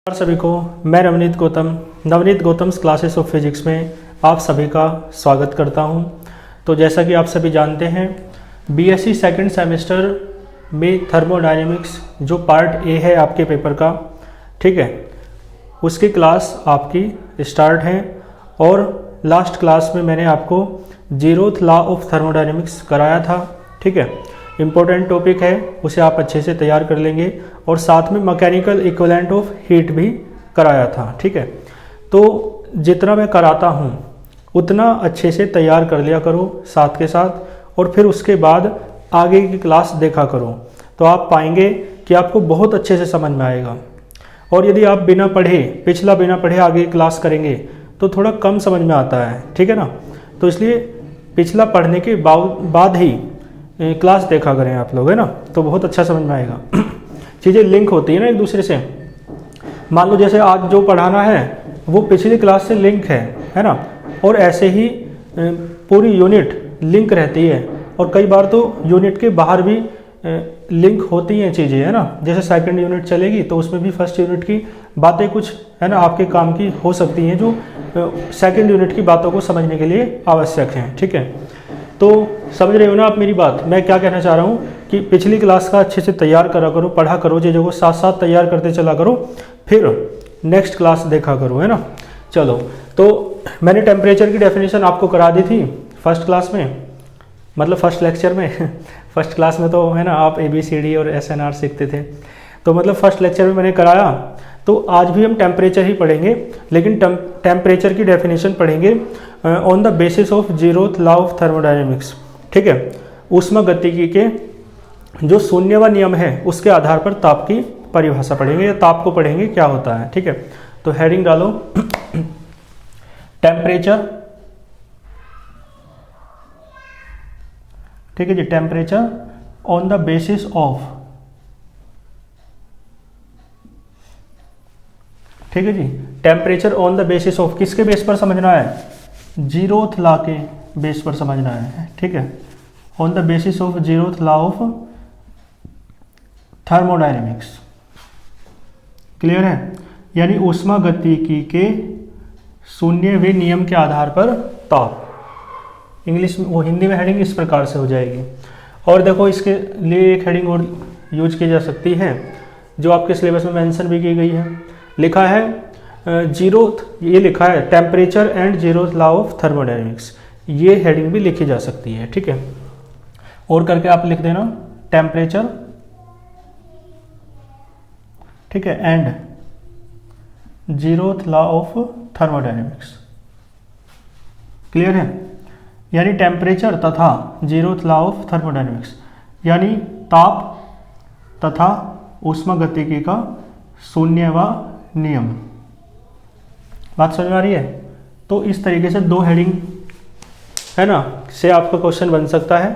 सभी को मैं Navneet Gautam's classes of physics में आप सभी का स्वागत करता हूं। तो जैसा कि आप सभी जानते हैं, बीएससी सेकंड सेमेस्टर में थर्मोडायनेमिक्स जो पार्ट ए है आपके पेपर का, ठीक है, उसकी क्लास आपकी स्टार्ट है। और लास्ट क्लास में मैंने आपको जीरोथ लॉ ऑफ थर्मोडायनेमिक्स कराया था, ठीक है। इम्पोर्टेंट टॉपिक है, उसे आप अच्छे से तैयार कर लेंगे। और साथ में मैकेनिकल इक्विवेलेंट ऑफ हीट भी कराया था, ठीक है। तो जितना मैं कराता हूँ उतना अच्छे से तैयार कर लिया करो साथ के साथ, और फिर उसके बाद आगे की क्लास देखा करो, तो आप पाएंगे कि आपको बहुत अच्छे से समझ में आएगा। और यदि आप बिना पढ़े आगे की क्लास करेंगे तो थोड़ा कम समझ में आता है, ठीक है ना। तो इसलिए पिछला पढ़ने के बाद ही क्लास देखा करें आप लोग, है ना, तो बहुत अच्छा समझ में आएगा। चीज़ें लिंक होती है ना एक दूसरे से। मान लो जैसे आज जो पढ़ाना है वो पिछली क्लास से लिंक है ना। और ऐसे ही पूरी यूनिट लिंक रहती है, और कई बार तो यूनिट के बाहर भी लिंक होती हैं चीज़ें, है ना। जैसे सेकंड यूनिट चलेगी तो उसमें भी फर्स्ट यूनिट की बातें कुछ, है ना, आपके काम की हो सकती हैं, जो सेकंड यूनिट की बातों को समझने के लिए आवश्यक हैं, ठीक है। तो समझ रहे हो ना आप मेरी बात। मैं क्या कहना चाह रहा हूँ कि पिछली क्लास का अच्छे से तैयार करा करो, पढ़ा करो, चीज़ों को साथ साथ तैयार करते चला करो, फिर नेक्स्ट क्लास देखा करो, है ना। चलो, तो मैंने टेम्परेचर की डेफिनेशन आपको करा दी थी फर्स्ट क्लास में, मतलब फर्स्ट लेक्चर में। फर्स्ट क्लास में तो, है ना, आप ABCD और SNR सीखते थे, तो मतलब फर्स्ट लेक्चर में मैंने कराया। तो आज भी हम टेम्परेचर ही पढ़ेंगे, लेकिन टेम्परेचर की डेफिनेशन पढ़ेंगे on the basis of zeroth law of thermodynamics, ठीक है। ऊष्मागतिकी के जो शून्यवा नियम है उसके आधार पर ताप की परिभाषा पढ़ेंगे, या ताप को पढ़ेंगे क्या होता है, ठीक है। तो हेडिंग डालो टेम्परेचर, ठीक है जी, temperature on the basis of, ठीक है जी, temperature on the basis of, किसके बेस पर समझना है? जीरोथ लॉ के बेस पर समझना है, ठीक है। On the basis of zeroth law of thermodynamics, clear है। यानी ऊष्मागतिकी के शून्यवें नियम के आधार पर ताप। इंग्लिश में, वो हिंदी में हेडिंग इस प्रकार से हो जाएगी। और देखो, इसके लिए एक हेडिंग और यूज की जा सकती है जो आपके सिलेबस में मेंशन भी की गई है। लिखा है जीरोथ, ये लिखा है temperature and zeroth law of thermodynamics, ये हेडिंग भी लिखी जा सकती है, ठीक है। और करके आप लिख देना टेम्परेचर, ठीक है, and zeroth law of thermodynamics, clear है। यानी टेम्परेचर तथा जीरोथ लॉ ऑफ थर्मोडायनेमिक्स, यानी ताप तथा ऊष्मागतिकी का शून्यवा नियम। बात समझ में आ रही है? तो इस तरीके से दो हेडिंग, है ना, से आपका क्वेश्चन बन सकता है।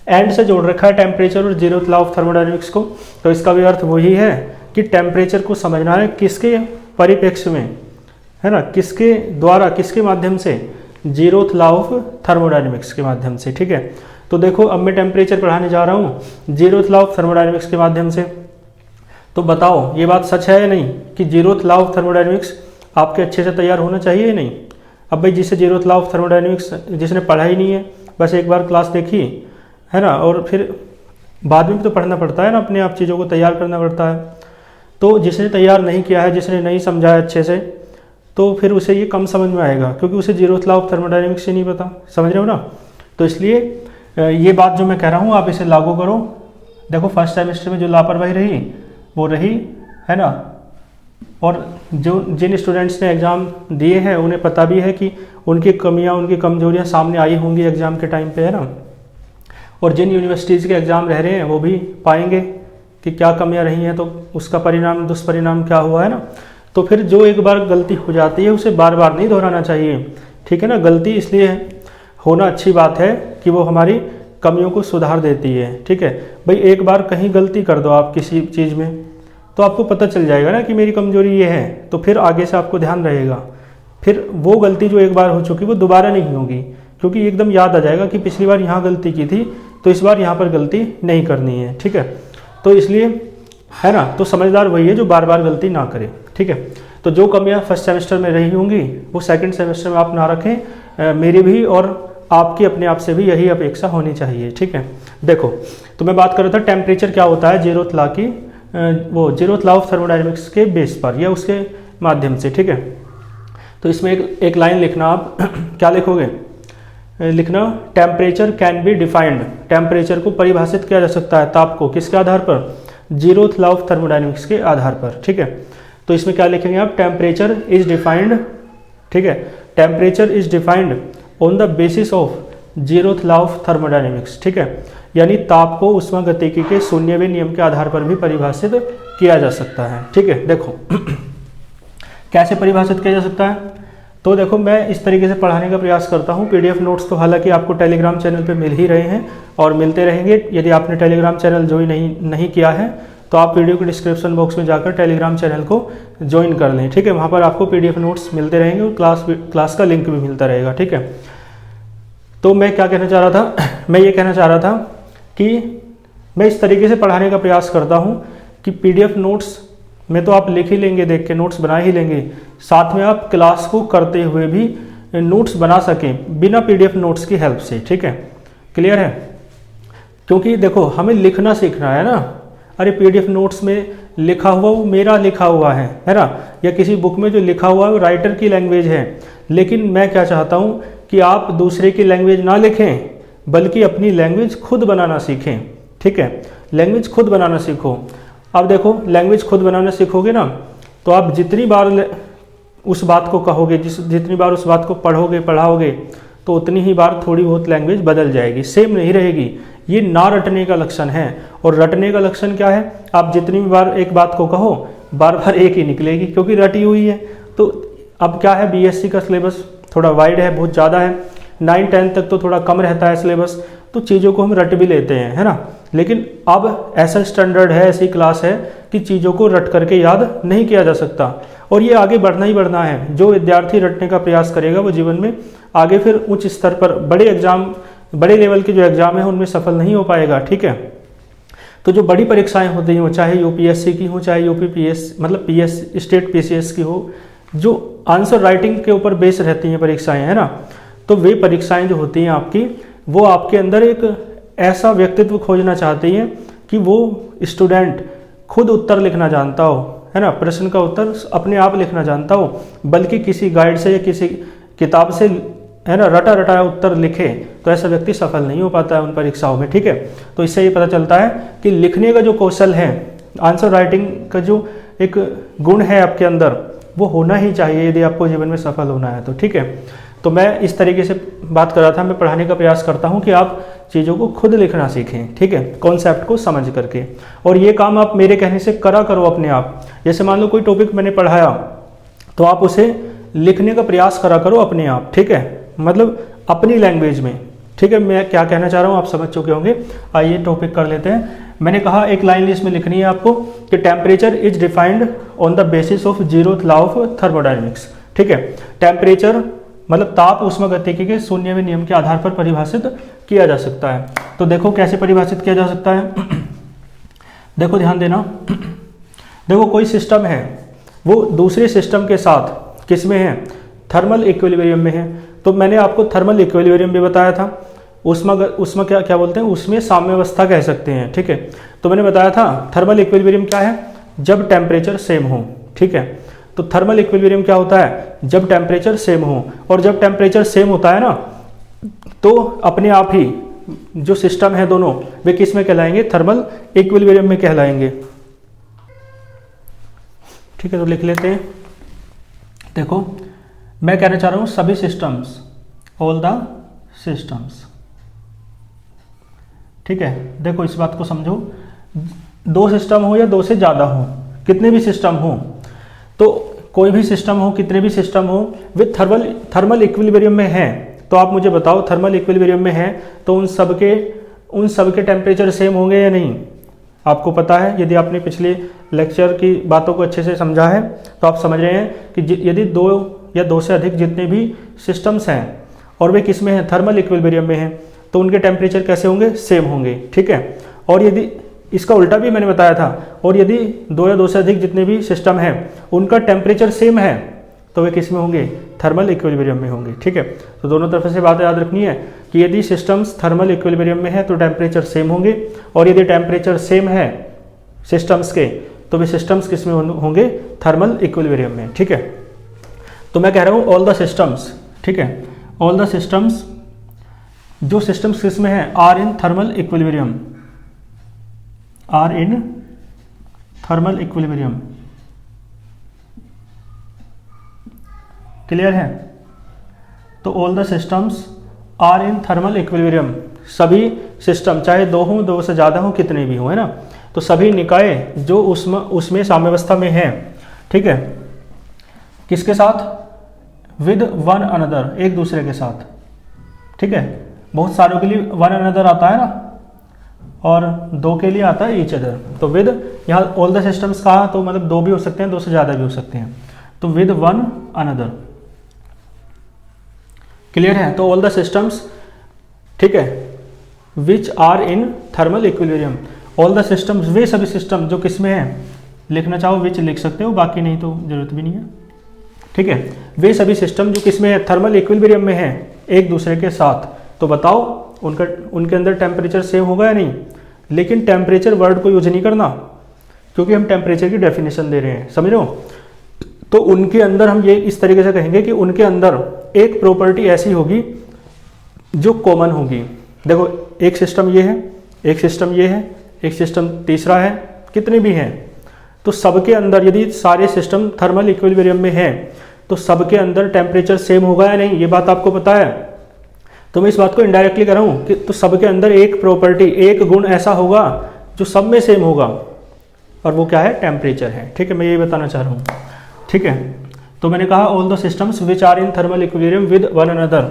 एंड से जोड़ रखा है टेम्परेचर और जीरोथ लॉ ऑफ थर्मोडायनेमिक्स को, तो इसका भी अर्थ वही है कि टेम्परेचर को समझना है किसके परिप्रेक्ष्य में, है ना, किसके द्वारा, किसके माध्यम से? जीरोथ लॉ ऑफ थर्मोडायनेमिक्स के माध्यम से, ठीक है। तो देखो, अब मैं टेम्परेचर पढ़ाने जा रहा हूँ जीरोथ लॉ ऑफ थर्मोडायनेमिक्स के माध्यम से। तो बताओ, ये बात सच है या नहीं कि जीरोथ लॉ ऑफ थर्मोडायनेमिक्स आपके अच्छे से तैयार होना चाहिए या नहीं? अब भाई, जिसे जीरोथ लॉ ऑफ थर्मोडायनेमिक्स जिसने पढ़ा ही नहीं है, बस एक बार क्लास देखी, है ना, और फिर बाद में भी तो पढ़ना पड़ता है ना, अपने आप चीज़ों को तैयार करना पड़ता है। तो जिसने तैयार नहीं किया है, जिसने नहीं समझा है अच्छे से, तो फिर उसे ये कम समझ में आएगा, क्योंकि उसे जीरोथ लॉ ऑफ थर्मोडायनेमिक्स से नहीं पता, समझ रहे हो ना। तो इसलिए ये बात जो मैं कह रहा हूँ आप इसे लागू करो। देखो, फर्स्ट सेमेस्टर में जो लापरवाही रही वो रही, है ना। और जो जिन स्टूडेंट्स ने एग्ज़ाम दिए हैं उन्हें पता भी है कि उनकी कमियां, उनकी कमजोरियां सामने आई होंगी एग्ज़ाम के टाइम पे, है ना। और जिन यूनिवर्सिटीज़ के एग्ज़ाम रह रहे हैं वो भी पाएंगे कि क्या कमियां रही हैं, तो उसका परिणाम, दुष्परिणाम क्या हुआ, है ना। तो फिर जो एक बार गलती हो जाती है उसे बार बार नहीं दोहराना चाहिए, ठीक है ना। गलती इसलिए होना अच्छी बात है कि वो हमारी कमियों को सुधार देती है, ठीक है। भाई, एक बार कहीं गलती कर दो आप किसी चीज़ में, तो आपको पता चल जाएगा ना कि मेरी कमजोरी ये है, तो फिर आगे से आपको ध्यान रहेगा। फिर वो गलती जो एक बार हो चुकी वो दोबारा नहीं होगी, क्योंकि एकदम याद आ जाएगा कि पिछली बार यहाँ गलती की थी तो इस बार यहाँ पर गलती नहीं करनी है, ठीक है। तो इसलिए, है ना, तो समझदार वही है जो बार बार गलती ना करे, ठीक है। ठीक है। तो जो कमियां फर्स्ट सेमेस्टर में रही होंगी वो सेकंड सेमेस्टर में आप ना रखें, मेरी भी और आपकी अपने आप से भी यही अपेक्षा होनी चाहिए, ठीक है। देखो, तो मैं बात कर रहा था टेम्परेचर क्या होता है जीरोथ लॉ की, वो जीरोथ लॉ ऑफ थर्मोडायनेमिक्स के बेस पर या उसके माध्यम से, ठीक है। तो इसमें एक लाइन लिखना आप क्या लिखोगे, लिखना temperature can be defined, temperature को परिभाषित किया जा सकता है ताप को किसके आधार पर, जीरोथ लॉ ऑफ थर्मोडायनेमिक्स के आधार पर, ठीक है। तो इसमें क्या लिखेंगे आप, टेम्परेचर इज डिफाइंड, ठीक है, temperature is defined on the basis of zeroth law of thermodynamics, ठीक है। यानी ताप को ऊष्मागतिकी के शून्यवें नियम के आधार पर भी परिभाषित किया जा सकता है, ठीक है। देखो कैसे परिभाषित किया जा सकता है, तो देखो मैं इस तरीके से पढ़ाने का प्रयास करता हूँ। पीडीएफ नोट्स तो हालांकि आपको टेलीग्राम चैनल पे मिल ही रहे हैं और मिलते रहेंगे। यदि आपने टेलीग्राम चैनल ज्वाइन नहीं किया है तो आप वीडियो के डिस्क्रिप्शन बॉक्स में जाकर टेलीग्राम चैनल को ज्वाइन कर लें, ठीक है। वहाँ पर आपको पीडीएफ नोट्स मिलते रहेंगे और क्लास का लिंक भी मिलता रहेगा, ठीक है। तो मैं क्या कहना चाह रहा था, मैं ये कहना चाह रहा था कि मैं इस तरीके से पढ़ाने का प्रयास करता हूँ कि पीडीएफ नोट्स में तो आप लिख ही लेंगे, देख के नोट्स बना ही लेंगे, साथ में आप क्लास को करते हुए भी नोट्स बना सकें बिना पीडीएफ नोट्स की हेल्प से, ठीक है। क्लियर है, क्योंकि देखो हमें लिखना सीखना है ना। अरे पीडीएफ नोट्स में लिखा हुआ वो मेरा लिखा हुआ है ना, या किसी बुक में जो लिखा हुआ है वो राइटर की लैंग्वेज है, लेकिन मैं क्या चाहता हूँ कि आप दूसरे की लैंग्वेज ना लिखें बल्कि अपनी लैंग्वेज खुद बनाना सीखें, ठीक है। लैंग्वेज खुद बनाना सीखो। अब देखो लैंग्वेज खुद बनाना सीखोगे ना तो आप जितनी बार उस बात को कहोगे, जितनी बार उस बात को पढ़ाओगे तो उतनी ही बार थोड़ी बहुत लैंग्वेज बदल जाएगी, सेम नहीं रहेगी। ये ना रटने का लक्षण है। और रटने का लक्षण क्या है, आप जितनी भी बार एक बात को कहो बार बार एक ही निकलेगी क्योंकि रटी हुई है। तो अब क्या है, बीएससी का सिलेबस थोड़ा वाइड है, बहुत ज़्यादा है, 9-10 तक तो थोड़ा कम रहता है सिलेबस, तो चीज़ों को हम रट भी लेते हैं, है ना। लेकिन अब ऐसा स्टैंडर्ड है, ऐसी क्लास है कि चीज़ों को रट करके याद नहीं किया जा सकता और ये आगे बढ़ना ही बढ़ना है। जो विद्यार्थी रटने का प्रयास करेगा वो जीवन में आगे फिर उच्च स्तर पर बड़े लेवल के जो एग्जाम है उनमें सफल नहीं हो पाएगा, ठीक है। तो जो बड़ी परीक्षाएं होती हैं, चाहे यूपीएससी की हो, चाहे यूपीपीएस मतलब पीएस स्टेट पीसीएस की हो, जो आंसर राइटिंग के ऊपर बेस रहती हैं परीक्षाएं, है ना। तो वे परीक्षाएं जो होती हैं आपकी, वो आपके अंदर एक ऐसा व्यक्तित्व खोजना चाहती हैं कि वो स्टूडेंट खुद उत्तर लिखना जानता हो, है ना, प्रश्न का उत्तर अपने आप लिखना जानता हो, बल्कि किसी गाइड से या किसी किताब से, है ना, रटा रटाया उत्तर लिखे, तो ऐसा व्यक्ति सफल नहीं हो पाता है उन परीक्षाओं में, ठीक है। तो इससे ये पता चलता है कि लिखने का जो कौशल है, आंसर राइटिंग का जो एक गुण है आपके अंदर, वो होना ही चाहिए यदि आपको जीवन में सफल होना है तो, ठीक है। तो मैं इस तरीके से बात कर रहा था, मैं पढ़ाने का प्रयास करता हूँ कि आप चीज़ों को खुद लिखना सीखें, ठीक है, कॉन्सेप्ट को समझ करके। और ये काम आप मेरे कहने से करा करो अपने आप। जैसे मान लो कोई टॉपिक मैंने पढ़ाया तो आप उसे लिखने का प्रयास करा करो अपने आप, ठीक है, मतलब अपनी लैंग्वेज में, ठीक है। मैं क्या कहना चाह रहा हूँ आप समझ चुके होंगे। आइए टॉपिक कर लेते हैं। मैंने कहा एक लाइन इसमें लिखनी है आपको कि temperature is defined on the basis of zeroth law of thermodynamics, ठीक है। टेम्परेचर मतलब ताप ऊष्मागतिकी के शून्यवें नियम के आधार पर परिभाषित किया जा सकता है। तो देखो कैसे परिभाषित किया जा सकता है। देखो ध्यान देना, देखो कोई सिस्टम है वो दूसरे सिस्टम के साथ किस में है, थर्मल इक्विलिब्रियम में है। तो मैंने आपको थर्मल इक्विलिब्रियम भी बताया था, उसमें क्या बोलते हैं, उसमें साम्यावस्था कह सकते हैं, ठीक है। तो मैंने बताया था थर्मल इक्विलिब्रियम क्या है, जब टेम्परेचर सेम हो, ठीक है। तो थर्मल इक्विलिब्रियम क्या होता है, जब टेम्परेचर सेम हो। और जब टेम्परेचर सेम होता है ना तो अपने आप ही जो सिस्टम है दोनों वे किस में कहलाएंगे, थर्मल इक्विलिब्रियम में कहलाएंगे, ठीक है। तो लिख लेते हैं। देखो मैं कहना चाह रहा हूं सभी सिस्टम्स, ऑल द सिस्टम्स, ठीक है। देखो इस बात को समझो, दो सिस्टम हो या दो से ज़्यादा हो, कितने भी सिस्टम हो, तो कोई भी सिस्टम हो, कितने भी सिस्टम हो, वे थर्मल इक्विलिब्रियम में हैं। तो आप मुझे बताओ थर्मल इक्विलिब्रियम में है तो उन सब के टेम्परेचर सेम होंगे या नहीं। आपको पता है, यदि आपने पिछले लेक्चर की बातों को अच्छे से समझा है तो आप समझ रहे हैं कि यदि दो या दो से अधिक जितने भी सिस्टम्स हैं और वे किस में हैं, थर्मल इक्विलिब्रियम में हैं, तो उनके टेम्परेचर कैसे होंगे, सेम होंगे, ठीक है। और यदि इसका उल्टा भी मैंने बताया था। और यदि दो या दो से अधिक जितने भी सिस्टम हैं उनका टेम्परेचर सेम है तो वे किस में होंगे, थर्मल इक्विलिब्रियम में होंगे। ठीक है, तो दोनों तरफ से बात याद रखनी है कि यदि सिस्टम्स थर्मल इक्विलिब्रियम में है तो टेम्परेचर सेम होंगे, और यदि टेम्परेचर सेम है सिस्टम्स के तो वे सिस्टम्स किस में होंगे, थर्मल इक्विलिब्रियम में। ठीक है, तो मैं कह रहा हूँ ऑल द सिस्टम्स, ठीक है, ऑल द सिस्टम्स, जो सिस्टम्स किस में है, are in thermal equilibrium, are in thermal equilibrium. Clear है? तो all the systems are in thermal equilibrium, सभी सिस्टम चाहे दो हों, दो से ज़्यादा हों, कितने भी हों, है ना, तो सभी निकाय जो उसमें साम्यावस्था में है, ठीक है, किसके साथ, विद वन अनदर, एक दूसरे के साथ। ठीक है, बहुत सारों के लिए वन अनदर आता है ना, और दो के लिए आता है ईच अदर। तो विद, यहाँ ऑल द सिस्टम्स कहा तो मतलब दो भी हो सकते हैं, दो से ज़्यादा भी हो सकते हैं, तो विद वन अनदर। क्लियर है? तो ऑल द सिस्टम्स, ठीक है, which are in thermal equilibrium, all the systems, वे सभी सिस्टम जो किस में है, लिखना चाहो विच लिख सकते हो, बाकी नहीं तो जरूरत भी नहीं है। ठीक है, वे सभी सिस्टम जो किस में है, थर्मल इक्विलिब्रियम में है एक दूसरे के साथ। तो बताओ उनके अंदर टेम्परेचर सेम होगा या नहीं। लेकिन टेम्परेचर वर्ड को यूज नहीं करना, क्योंकि हम टेम्परेचर की डेफिनेशन दे रहे हैं, समझ लो। तो उनके अंदर हम ये इस तरीके से कहेंगे कि उनके अंदर एक प्रॉपर्टी ऐसी होगी जो कॉमन होगी। देखो, एक सिस्टम ये है, एक सिस्टम ये है, एक सिस्टम तीसरा है, कितने भी हैं, तो सबके अंदर यदि सारे सिस्टम थर्मल इक्विलिब्रियम में है तो सबके अंदर टेम्परेचर सेम होगा या नहीं, ये बात आपको पता है। तो मैं इस बात को इनडायरेक्टली कर रहा हूँ कि तो सबके अंदर एक प्रॉपर्टी, एक गुण ऐसा होगा जो सब में सेम होगा, और वो क्या है, टेम्परेचर है। ठीक है, मैं ये बताना चाह रहा हूँ। ठीक है, तो मैंने कहा all the systems which are in thermal equilibrium with one another.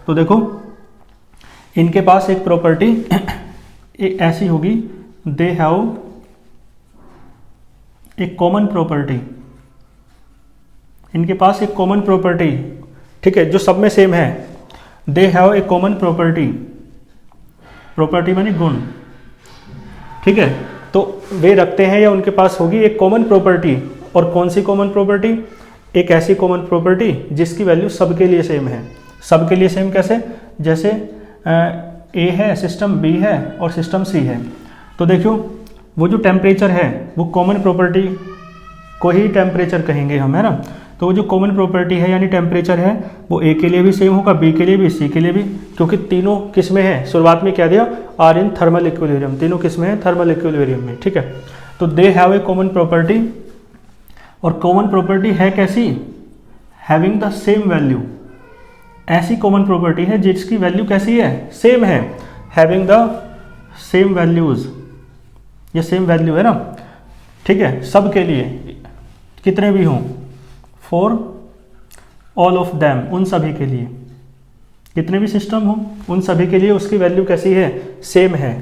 तो देखो, इनके पास एक प्रॉपर्टी ऐसी होगी, दे हैव एक कॉमन प्रॉपर्टी, इनके पास एक कॉमन प्रॉपर्टी, ठीक है, जो सब में सेम है। They have a common property, property माने गुण। ठीक है, तो वे रखते हैं या उनके पास होगी एक कॉमन प्रॉपर्टी। और कौन सी कॉमन प्रॉपर्टी? एक ऐसी कॉमन प्रॉपर्टी जिसकी वैल्यू सबके लिए सेम है। सबके लिए सेम कैसे? जैसे ए है, सिस्टम बी है और सिस्टम सी है। तो देखो, वो जो टेम्परेचर है वो कॉमन प्रॉपर्टी को ही टेम्परेचर कहेंगे हम, है ना। तो वो जो कॉमन प्रॉपर्टी है यानी टेम्परेचर है वो ए के लिए भी सेम होगा, बी के लिए भी, सी के लिए भी, क्योंकि तीनों किस में है, शुरुआत में क्या दिया, आर इन थर्मल इक्विलिब्रियम, तीनों किस में है, थर्मल इक्विलिब्रियम में। ठीक है, तो they have a common property, और कॉमन प्रॉपर्टी है कैसी, हैविंग द सेम वैल्यू। ऐसी कॉमन प्रॉपर्टी है जिसकी वैल्यू कैसी है, सेम है, हैविंग द सेम वैल्यूज, ये सेम वैल्यू है ना। ठीक है, सब के लिए, कितने भी हों, फॉर ऑल ऑफ देम, उन सभी के लिए, कितने भी सिस्टम हो उन सभी के लिए उसकी वैल्यू कैसी है, सेम है।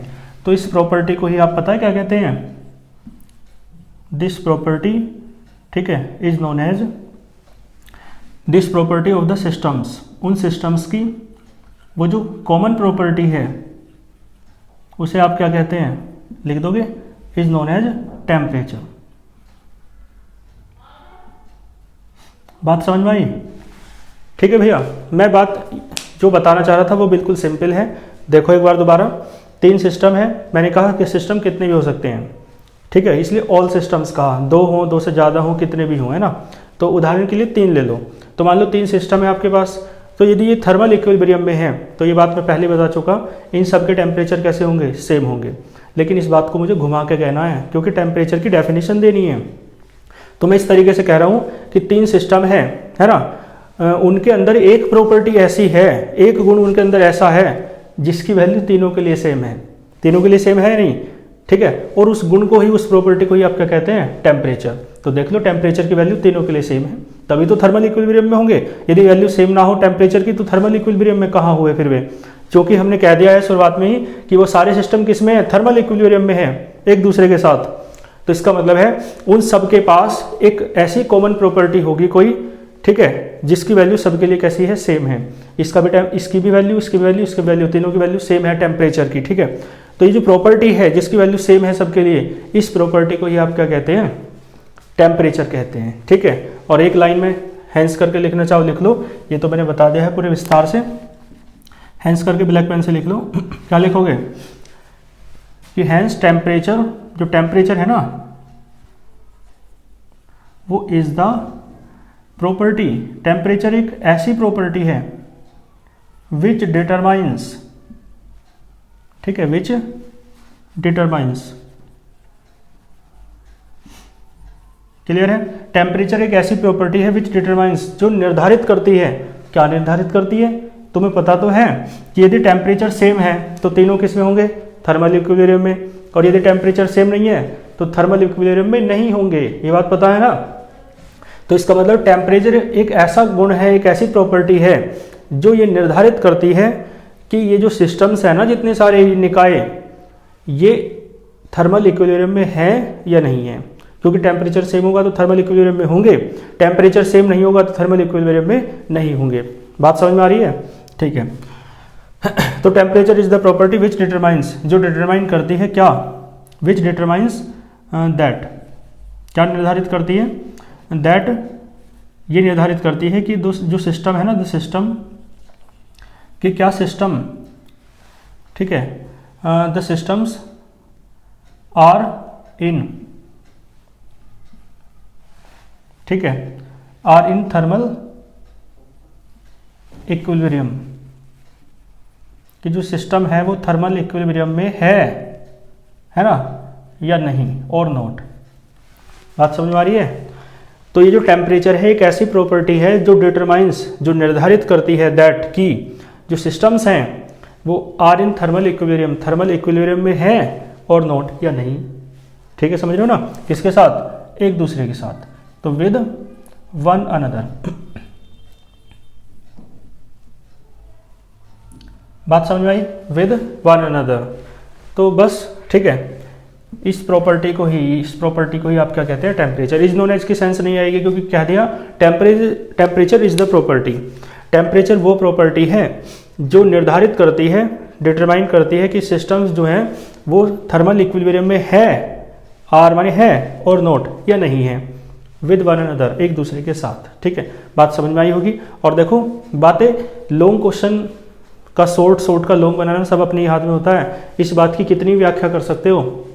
तो इस प्रॉपर्टी को ही आप पता है क्या कहते हैं, दिस प्रॉपर्टी, ठीक है, is known as this property of the systems. उन सिस्टम्स की वो जो कॉमन प्रॉपर्टी है उसे आप क्या कहते हैं, लिख दोगे, इज नोन एज टेम्परेचर। बात समझ में आई? ठीक है भैया, मैं बात जो बताना चाह रहा था वो बिल्कुल सिंपल है। देखो एक बार दोबारा, तीन सिस्टम है, मैंने कहा कि सिस्टम कितने भी हो सकते हैं, ठीक है, इसलिए ऑल सिस्टम्स कहा, दो हों, दो से ज़्यादा हों, कितने भी हों, है ना। तो उदाहरण के लिए तीन ले लो, तो मान लो तीन सिस्टम है आपके पास, तो यदि ये थर्मल इक्विलिब्रियम में है तो ये बात मैं पहले बता चुका, इन सब के टेम्परेचर कैसे होंगे, सेम होंगे। लेकिन इस बात को मुझे घुमा के कहना है क्योंकि टेम्परेचर की डेफिनेशन देनी है। तो मैं इस तरीके से कह रहा हूँ कि तीन सिस्टम है ना, उनके अंदर एक प्रॉपर्टी ऐसी है, एक गुण उनके अंदर ऐसा है जिसकी वैल्यू तीनों के लिए सेम है, तीनों के लिए सेम है नहीं, ठीक है, और उस गुण को ही, उस प्रॉपर्टी को ही आप क्या कहते हैं, टेम्परेचर। तो देख लो, टेम्परेचर की वैल्यू तीनों के लिए सेम है, तभी तो थर्मल इक्विलिब्रियम में होंगे। यदि वैल्यू सेम ना हो टेम्परेचर की तो थर्मल इक्विलिब्रियम में कहाँ हुए फिर वे, क्योंकि हमने कह दिया है शुरुआत में ही कि वो सारे सिस्टम किस में है, थर्मल इक्विलिब्रियम में है एक दूसरे के साथ। तो इसका मतलब है उन सब के पास एक ऐसी कॉमन प्रॉपर्टी होगी कोई, ठीक है, जिसकी वैल्यू सबके लिए कैसी है, सेम है। इसका भी टाइम, इसकी भी वैल्यू, इसकी भी वैल्यू, इसकी वैल्यू, तीनों की वैल्यू सेम है टेम्परेचर की, ठीक है। तो ये जो प्रॉपर्टी है जिसकी वैल्यू सेम है सबके लिए, इस प्रॉपर्टी को ही आप क्या कहते हैं, टेम्परेचर कहते हैं। ठीक है, और एक लाइन में हैंस करके लिखना चाहो लिख लो, ये तो मैंने बता दिया है पूरे विस्तार से। हैंस करके ब्लैक पेन से लिख लो। क्या लिखोगे कि हैंस टेम्परेचर, जो टेम्परेचर है ना वो इज द प्रॉपर्टी, टेम्परेचर एक ऐसी प्रॉपर्टी है विच डिटरमाइंस, ठीक है, विच डिटरमाइंस, क्लियर है। टेम्परेचर एक ऐसी प्रॉपर्टी है विच डिटरमाइंस, जो निर्धारित करती है। क्या निर्धारित करती है, तुम्हें पता तो है कि यदि टेम्परेचर सेम है तो तीनों किस में होंगे, थर्मल इक्विलिब्रियम में, और यदि टेम्परेचर सेम नहीं है तो थर्मल इक्विलिब्रियम में नहीं होंगे, ये बात पता है ना। तो इसका मतलब टेम्परेचर एक ऐसा गुण है, एक ऐसी प्रॉपर्टी है जो ये निर्धारित करती है कि ये जो सिस्टम्स है ना, जितने सारे निकाय, ये थर्मल इक्विलिब्रियम में है या नहीं है। क्योंकि टेम्परेचर सेम होगा तो थर्मल इक्विलिब्रियम में होंगे, टेम्परेचर सेम नहीं होगा तो थर्मल इक्विलिब्रियम में नहीं होंगे। बात समझ में आ रही है, ठीक है। तो temperature is the property which determines, जो डिटरमाइन करती है क्या, विच डिटरमाइंस दैट, क्या निर्धारित करती है, दैट ये निर्धारित करती है कि जो सिस्टम है ना, द सिस्टम, कि क्या सिस्टम, ठीक है, द सिस्टम्स आर इन, ठीक है, आर इन थर्मल इक्विलिब्रियम, कि जो सिस्टम है वो थर्मल इक्विलिब्रियम में है ना, या नहीं, और नॉट। बात समझ में आ रही है। तो ये जो टेम्परेचर है एक ऐसी प्रॉपर्टी है जो डिटरमाइंस, जो निर्धारित करती है दैट, कि जो सिस्टम्स हैं वो are in thermal equilibrium, thermal equilibrium में है और नॉट या नहीं। ठीक है, समझ रहे हो ना, किसके साथ, एक दूसरे के साथ, तो विद वन अनदर। बात समझ में आई, विद वन अनदर। तो बस ठीक है, इस प्रॉपर्टी को ही आप क्या कहते हैं, टेम्परेचर। इज नोन एज की सेंस नहीं आएगी क्योंकि कह दिया temperature is the property. Temperature वो प्रॉपर्टी है जो निर्धारित करती है, डिटरमाइन करती है कि सिस्टम्स जो हैं वो थर्मल इक्विलिब्रियम में है, आर माने है और नॉट या नहीं है, विद वन अनदर, एक दूसरे के साथ। ठीक है, बात समझ में आई होगी। और देखो बातें, लॉन्ग क्वेश्चन का शॉर्ट का लॉन्ग बनाना सब अपने हाथ में होता है। इस बात की कितनी व्याख्या कर सकते हो।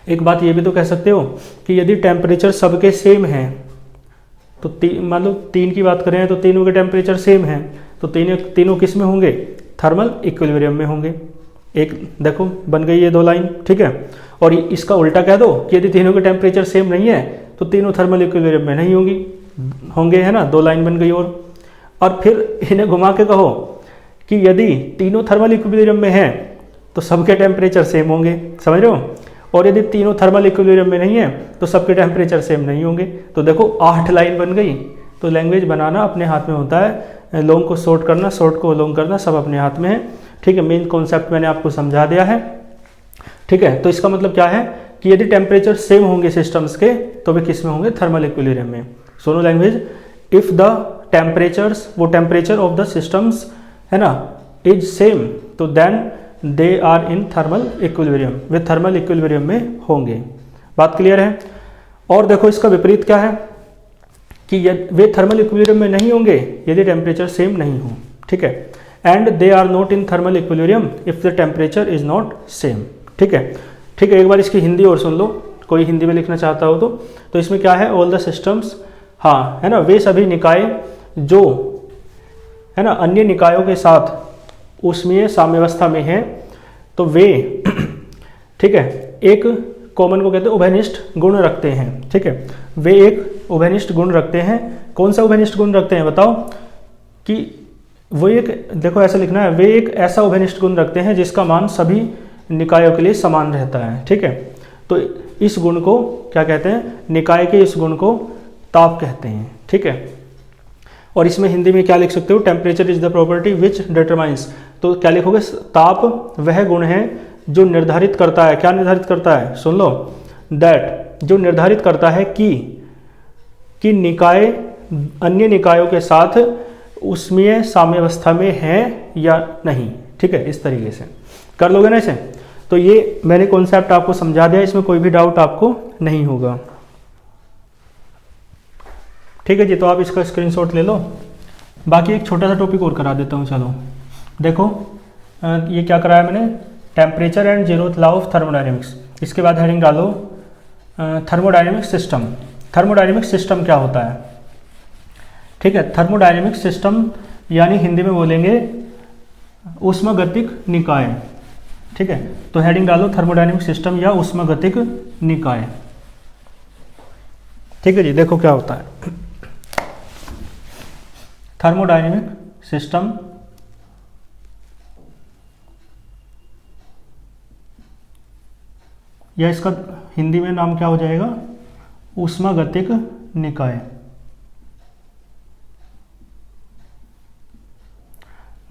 एक बात ये भी तो कह सकते हो कि यदि टेम्परेचर सबके सेम है तो मान लो 3 की बात करें तो तीनों के टेम्परेचर सेम है तो तीनों किस में होंगे, थर्मल इक्विलिब्रियम में होंगे। एक देखो बन गई ये 2 लाइन, ठीक है। और इसका उल्टा कह दो कि यदि तीनों के टेम्परेचर सेम नहीं है तो तीनों थर्मल इक्विलिब्रियम में नहीं होंगे, है ना, 2 लाइन बन गई। और फिर इन्हें घुमा के कहो कि यदि तीनों थर्मल इक्विलिब्रियम में है तो सबके टेम्परेचर सेम होंगे, समझ रहे हो। और यदि तीनों थर्मल इक्विलिब्रियम में नहीं है तो सबके टेम्परेचर सेम नहीं होंगे। तो देखो 8 लाइन बन गई। तो लैंग्वेज बनाना अपने हाथ में होता है, लॉन्ग को शॉर्ट करना, शॉर्ट को लॉन्ग करना सब अपने हाथ में है। ठीक है, मेन कॉन्सेप्ट मैंने आपको समझा दिया है। ठीक है, तो इसका मतलब क्या है कि यदि टेम्परेचर सेम होंगे सिस्टम्स के तो वे किस में होंगे, थर्मल इक्विलिब्रियम में। सुनो लैंग्वेज, इफ द टेम्परेचर्स, वो टेम्परेचर ऑफ द सिस्टम्स है ना, इज सेम, तो then they are in thermal equilibrium, वे थर्मल इक्विलिब्रियम में होंगे। बात क्लियर है। और देखो इसका विपरीत क्या है कि वे थर्मल इक्विलिब्रियम में नहीं होंगे यदि टेम्परेचर सेम नहीं हो। ठीक है, and they are not in thermal equilibrium if the temperature is not same. ठीक है, ठीक है, एक बार इसकी हिंदी और सुन लो, कोई हिंदी में लिखना चाहता हो तो इसमें क्या है, ऑल द सिस्टम्स, हाँ है ना, वे सभी निकाय जो है ना अन्य निकायों के साथ उसमें साम्यावस्था में है तो वे ठीक है एक कॉमन को कहते हैं उभयनिष्ठ गुण रखते हैं। ठीक है, वे एक उभयनिष्ठ गुण रखते हैं। कौन सा उभयनिष्ठ गुण रखते हैं बताओ, कि वो एक, देखो ऐसा लिखना है, वे एक ऐसा उभयनिष्ठ गुण रखते हैं जिसका मान सभी निकायों के लिए समान रहता है। ठीक है, तो इस गुण को क्या कहते हैं, निकाय के इस गुण को ताप कहते हैं। ठीक है, और इसमें हिंदी में क्या लिख सकते हो, temperature is the property which determines, तो क्या लिखोगे, ताप वह गुण है जो निर्धारित करता है, क्या निर्धारित करता है, सुन लो, दैट, जो निर्धारित करता है कि निकाय अन्य निकायों के साथ उसमें साम्यावस्था में है या नहीं। ठीक है, इस तरीके से कर लोगे ना इसे। तो तो ये मैंने कॉन्सेप्ट आपको समझा दिया, इसमें कोई भी डाउट आपको नहीं होगा। ठीक है जी, तो आप इसका स्क्रीनशॉट ले लो। बाकी एक छोटा सा टॉपिक और करा देता हूँ। चलो देखो, ये क्या कराया मैंने, temperature and zeroth law of thermodynamics. इसके बाद हेडिंग डालो थर्मोडायनेमिक सिस्टम। थर्मोडायनेमिक सिस्टम क्या होता है? ठीक है, थर्मोडायनेमिक सिस्टम यानी हिंदी में बोलेंगे ऊष्मागतिक निकाय। ठीक है, तो हेडिंग डालो थर्मोडायनेमिक सिस्टम या ऊष्मागतिक निकाय। ठीक है जी, देखो क्या होता है थर्मोडायनेमिक सिस्टम। या इसका हिंदी में नाम क्या हो जाएगा, ऊष्मागतिक निकाय।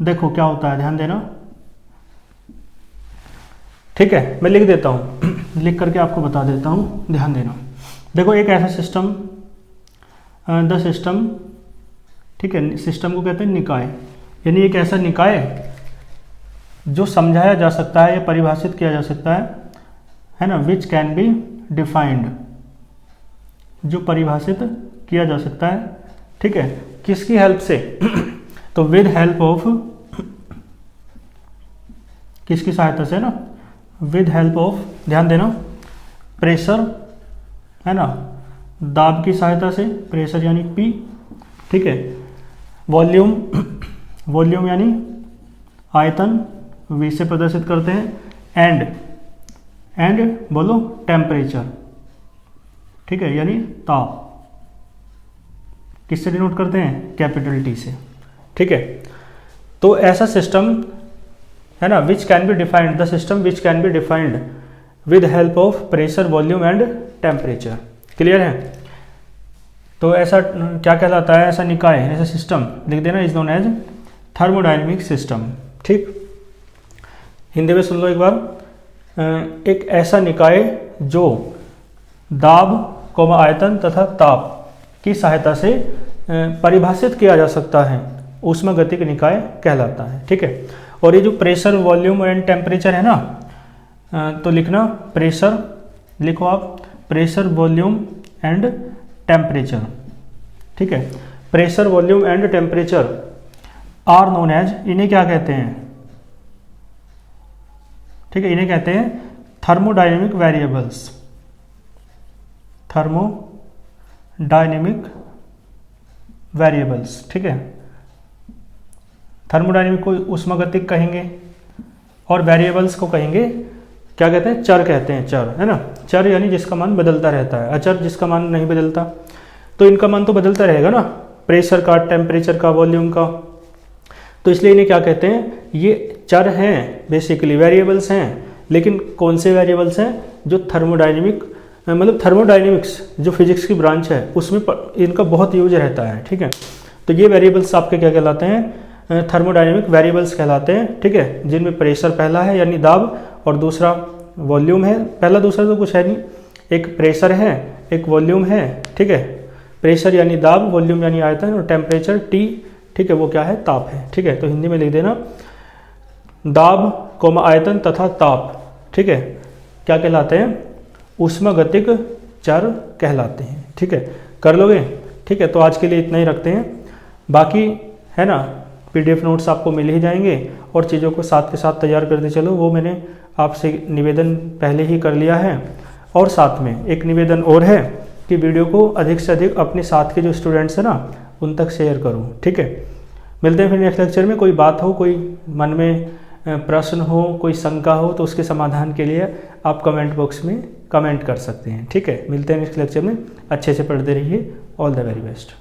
देखो क्या होता है, ध्यान देना। ठीक है, मैं लिख देता हूं लिख करके आपको बता देता हूं, ध्यान देना। देखो एक ऐसा सिस्टम, द सिस्टम, ठीक है, सिस्टम को कहते हैं निकाय, यानी एक ऐसा निकाय जो समझाया जा सकता है या परिभाषित किया जा सकता है ना, विच कैन बी डिफाइंड, जो परिभाषित किया जा सकता है। ठीक है, किसकी हेल्प से तो विद हेल्प ऑफ, किसकी सहायता से ना, विद हेल्प ऑफ, ध्यान देना, प्रेशर है ना, दाब की सहायता से, प्रेशर यानी P। ठीक है, वॉल्यूम, वॉल्यूम यानी आयतन, V से प्रदर्शित करते हैं। एंड बोलो टेम्परेचर, ठीक है, यानी ताप, किससे डिनोट करते हैं, कैपिटल T से। ठीक है, तो ऐसा सिस्टम है ना, which can be defined, the system which can be defined with help of pressure, volume and temperature. Clear है? तो ऐसा क्या कहलाता है, ऐसा निकाय, ऐसा सिस्टम लिख देना, is known as thermodynamic system. ठीक, हिंदी में सुन लो एक बार, एक ऐसा निकाय जो दाब, आयतन तथा ताप की सहायता से परिभाषित किया जा सकता है, ऊष्मागतिक निकाय कहलाता है। ठीक है, और ये जो प्रेशर, वॉल्यूम एंड टेम्परेचर है ना, तो लिखना प्रेशर, लिखो आप प्रेशर, वॉल्यूम एंड टेम्परेचर। ठीक है, pressure, volume and temperature are known as, इन्हें क्या कहते हैं, ठीक है, इन्हें कहते हैं थर्मोडायनेमिक वेरिएबल्स। Thermodynamic variables. ठीक है, थर्मोडायनेमिक को ऊष्मागतिक कहेंगे और वेरिएबल्स को कहेंगे, क्या कहते हैं, चर कहते हैं, चर, है ना। चर यानी जिसका मान बदलता रहता है, अचर जिसका मान नहीं बदलता, तो इनका मान तो बदलता रहेगा ना, प्रेशर का, टेम्परेचर का, वॉल्यूम का। तो इसलिए इन्हें क्या कहते हैं, ये चर हैं, बेसिकली वेरिएबल्स हैं। लेकिन कौन से वेरिएबल्स हैं, जो थर्मोडायनेमिक, मतलब थर्मोडायनेमिक्स जो फिजिक्स की ब्रांच है उसमें इनका बहुत यूज रहता है। ठीक है, तो ये वेरिएबल्स आपके क्या कहलाते हैं, थर्मोडायनेमिक वेरिएबल्स कहलाते हैं। ठीक है, जिनमें प्रेशर पहला है यानी दाब, और दूसरा वॉल्यूम है, पहला दूसरा तो कुछ है नहीं, एक प्रेशर है, एक वॉल्यूम है। ठीक है, प्रेशर यानी दाब, वॉल्यूम यानी आयतन, और टेम्परेचर T, ठीक है, वो क्या है, ताप है। ठीक है, तो हिंदी में लिख देना दाब, आयतन तथा ताप, ठीक है, क्या कहलाते हैं, ऊष्मागतिक चर कहलाते हैं। ठीक है, कर लोगे? ठीक है, तो आज के लिए इतना ही रखते हैं। बाकी है ना, PDF नोट्स आपको मिल ही जाएंगे, और चीज़ों को साथ के साथ तैयार करते चलो, वो मैंने आपसे निवेदन पहले ही कर लिया है। और साथ में एक निवेदन और है कि वीडियो को अधिक से अधिक अपने साथ के जो स्टूडेंट्स हैं ना, उन तक शेयर करो। ठीक है, मिलते हैं फिर नेक्स्ट लेक्चर में। कोई बात हो, कोई मन में प्रश्न हो, कोई शंका हो, तो उसके समाधान के लिए आप कमेंट बॉक्स में कमेंट कर सकते हैं। ठीक है, मिलते हैं नेक्स्ट लेक्चर में। अच्छे से पढ़ते रहिए। All the very best.